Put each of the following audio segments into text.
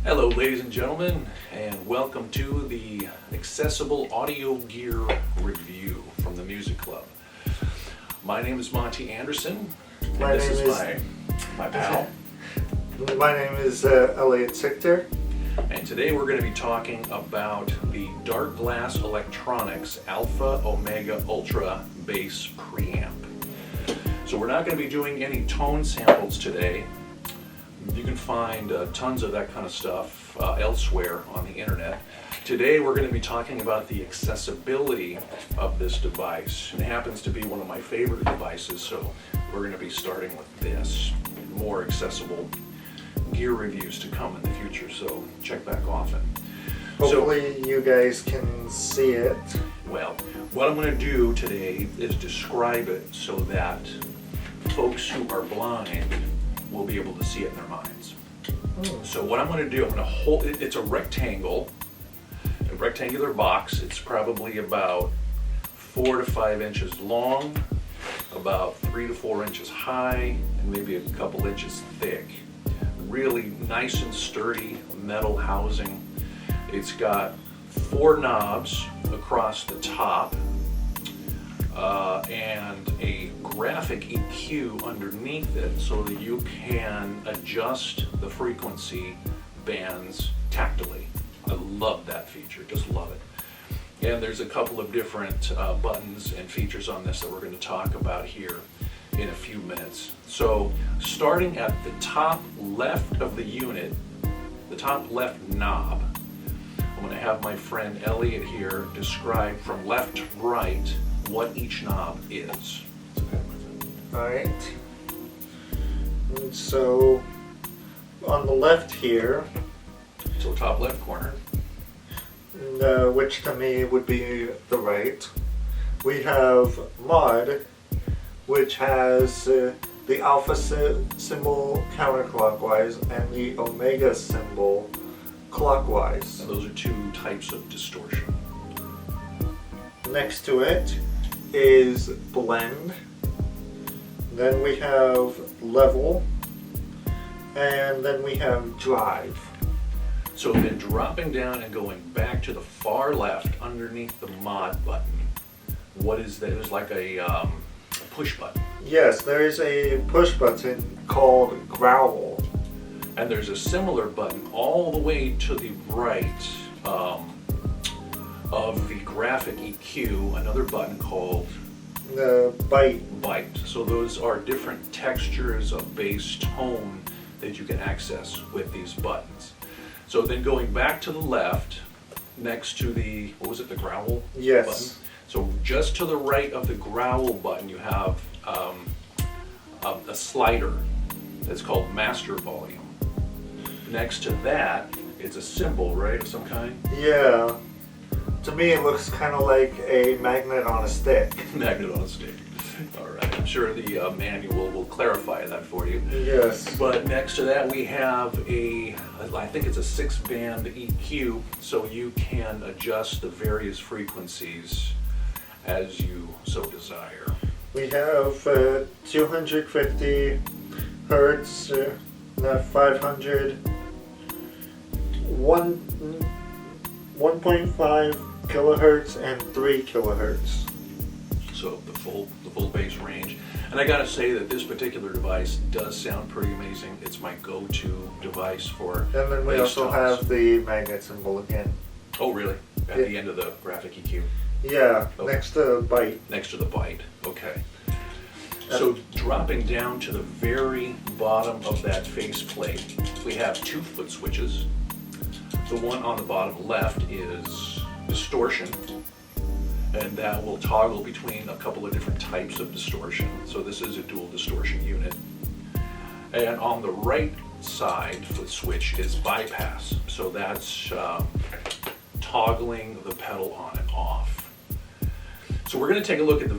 Hello ladies and gentlemen, and welcome to the Accessible Audio Gear Review from the Music Club. My name is Monty Anderson, and this is my pal. My name is Elliot. And today we're going to be talking about the Darkglass Electronics Alpha Omega Ultra Bass Preamp. So we're not going to be doing any tone samples today. You can find tons of that kind of stuff elsewhere on the internet. Today we're going to be talking about the accessibility of this device. It happens to be one of my favorite devices, so we're going to be starting with this. More accessible gear reviews to come in the future, so check back often. Hopefully you guys can see it. Well, what I'm going to do today is describe it so that folks who are blind will be able to see it in their minds. So what I'm going to do, I'm going to hold it. It's a rectangular box. It's probably about 4 to 5 inches long, about 3 to 4 inches high, and maybe a couple inches thick. Really nice and sturdy metal housing. It's got 4 knobs across the top and a graphic EQ underneath it so that you can adjust the frequency bands tactily. I love that feature, just love it. And there's a couple of different buttons and features on this that we're going to talk about here in a few minutes. So starting at the top left of the unit, the top left knob, I'm going to have my friend Elliot here describe from left to right what each knob is. Alright. So on the left here, So top left corner, which to me would be the right, we have mod, which has the alpha symbol counterclockwise and the omega symbol clockwise. and those are 2 types of distortion. Next to it is blend. Then we have level. And then we have drive. So then dropping down and going back to the far left underneath the mod button, what is that? It's like a push button. Yes, there is a push button called growl. And there's a similar button all the way to the right of the graphic EQ, another button called The bite. So those are different textures of bass tone that you can access with these buttons. So then going back to the left, next to the, what was it, the growl Yes. button? So just to the right of the growl button, you have a slider that's called master volume. Next to that, it's a symbol, right, of some kind? Yeah. To me it looks kind of like a magnet on a stick. Magnet on a stick. All right, I'm sure the manual will clarify that for you. Yes. But next to that we have I think it's a 6-band EQ, so you can adjust the various frequencies as you so desire. We have 250 hertz, 500, 1.5 kilohertz, and 3 kilohertz. So the full bass range. And I gotta say that this particular device does sound pretty amazing. It's my go-to device for And then we bass also tones. have the magnet symbol again. Oh really? At the end of the graphic EQ? Yeah, Okay. next to bite. Next to the byte, okay. So dropping down to the very bottom of that faceplate, we have 2 foot switches. The one on the bottom left is distortion, and that will toggle between a couple of different types of distortion. So this is a dual distortion unit. And on the right side foot switch is bypass. So that's toggling the pedal on and off. So we're going to take a look at the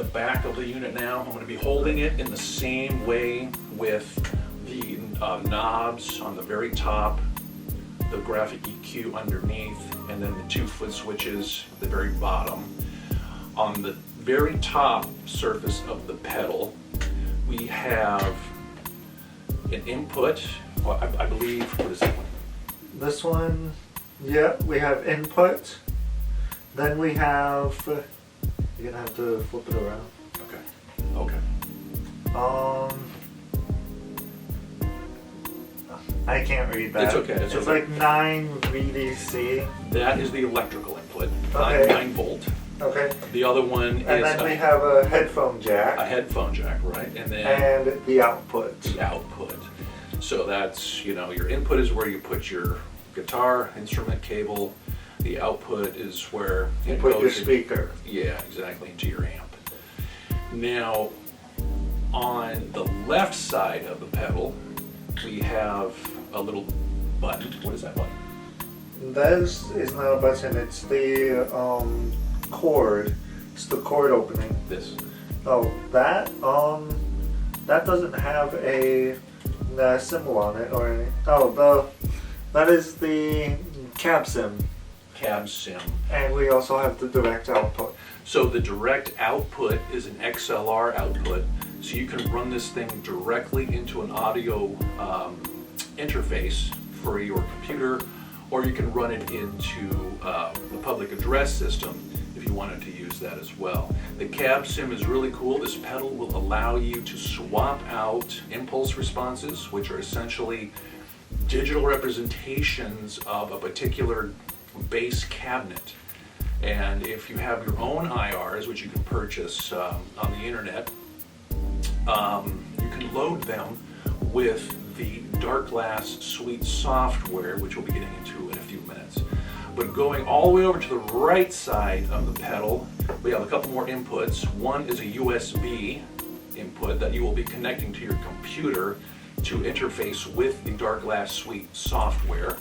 back of the unit now. I'm going to be holding it in the same way with the knobs on the very top, the graphic EQ underneath, and then the 2 foot switches at the very bottom. On the very top surface of the pedal, we have an input, well, I believe, what is that one? This one, yeah, we have input. Then we have, you're gonna have to flip it around. Okay. I can't read that. It's okay, it's okay. like 9 VDC. That is the electrical input, Okay. 9 volt. Okay. The other one And is then we have a headphone a jack headphone jack, right? And then and the output. the output. So that's, your input is where you put your guitar instrument cable. The output is where You it put goes your in- speaker. Yeah, exactly, into your amp. Now, on the left side of the pedal, we have a little button. What is that button? This is not a button, it's the cord. It's the cord opening. This. Oh, that doesn't have a symbol on it or any. Oh, that is the cab sim. Cab sim. And we also have the direct output. So the direct output is an XLR output, so you can run this thing directly into an audio interface for your computer, or you can run it into the public address system if you wanted to use that as well. The cab sim is really cool. This pedal will allow you to swap out impulse responses, which are essentially digital representations of a particular bass cabinet. And if you have your own IRs, which you can purchase on the internet, you can load them with the Darkglass Suite software, which we'll be getting into in a few minutes. But going all the way over to the right side of the pedal, we have a couple more inputs. One is a USB input that you will be connecting to your computer to interface with the Darkglass Suite software.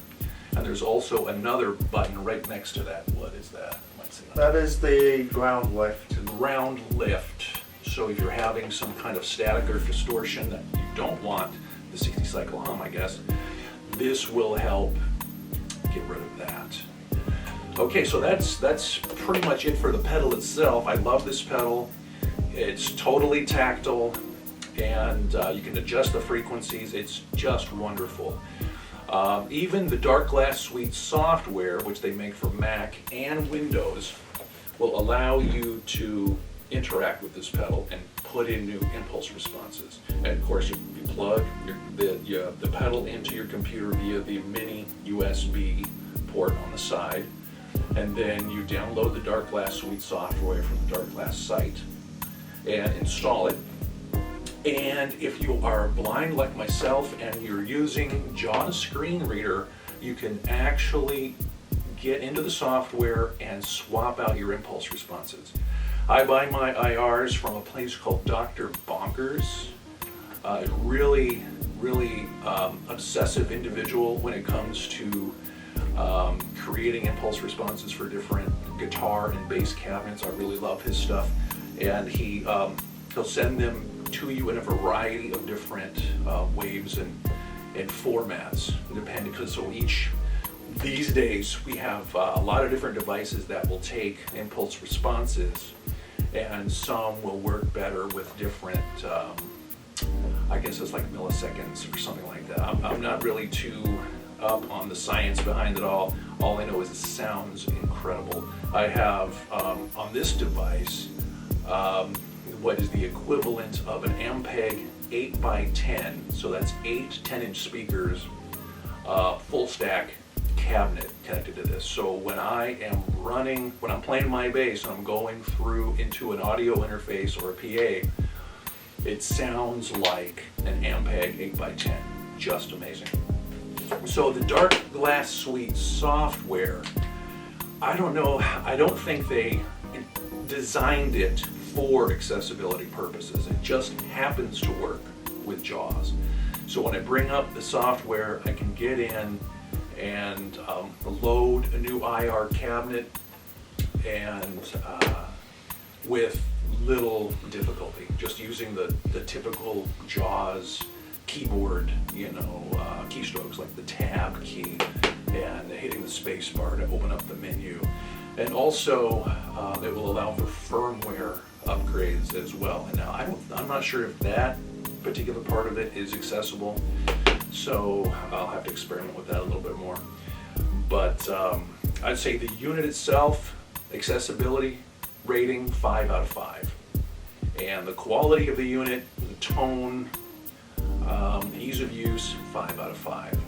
And there's also another button right next to that. What is that? That is the ground lift. The ground lift. So if you're having some kind of static or distortion that you don't want, the 60 cycle hum, I guess, this will help get rid of that. Okay, so that's pretty much it for the pedal itself. I love this pedal. It's totally tactile, and you can adjust the frequencies. It's just wonderful. Even the Darkglass Suite software, which they make for Mac and Windows, will allow you to interact with this pedal and put in new impulse responses. And of course, you plug the pedal into your computer via the mini USB port on the side, and then you download the Darkglass Suite software from the Darkglass site and install it. And if you are blind like myself and you're using JAWS screen reader, you can actually get into the software and swap out your impulse responses. I buy my IRs from a place called Dr. Bonkers. Really obsessive individual when it comes to creating impulse responses for different guitar and bass cabinets. I really love his stuff. And he'll send them to you in a variety of different waves and formats, depending, because these days we have a lot of different devices that will take impulse responses, and some will work better with different, I guess it's like milliseconds or something like that. I'm not really too up on the science behind it all. All I know is it sounds incredible. I have on this device what is the equivalent of an Ampeg 8x10, so that's 8 10-inch speakers, full stack cabinet connected to this. So when I'm playing my bass and I'm going through into an audio interface or a PA, it sounds like an Ampeg 8x10, just amazing. So the Darkglass Suite software, I don't think they designed it for accessibility purposes. It just happens to work with JAWS. So when I bring up the software, I can get in and load a new IR cabinet, and with little difficulty, just using the typical JAWS keyboard, keystrokes like the tab key and hitting the space bar to open up the menu. And also, it will allow for firmware upgrades as well. And now I'm not sure if that particular part of it is accessible. so I'll have to experiment with that a little bit more. But I'd say the unit itself, accessibility rating 5 out of 5. And the quality of the unit, the tone, ease of use, 5 out of 5.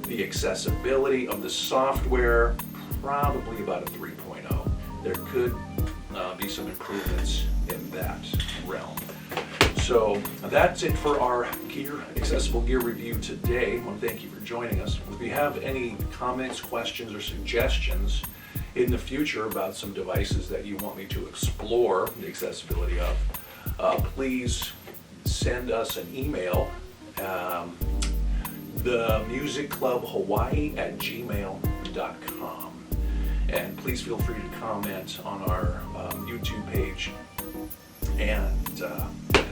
The accessibility of the software, probably about a 3.0. There could be some improvements in that realm. So that's it for our accessible gear review today. I want to thank you for joining us. If you have any comments, questions, or suggestions in the future about some devices that you want me to explore the accessibility of, please send us an email, themusicclubhawaii@gmail.com. And please feel free to comment on our YouTube page. And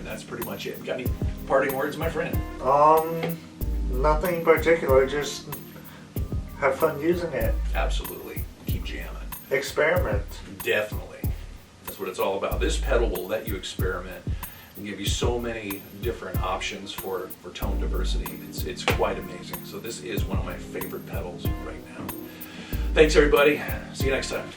that's pretty much it. Got any parting words, my friend? Nothing in particular, just have fun using it. Absolutely. Keep jamming. Experiment. Definitely. That's what it's all about. This pedal will let you experiment and give you so many different options for tone diversity. It's quite amazing. So this is one of my favorite pedals right now. Thanks, everybody. See you next time.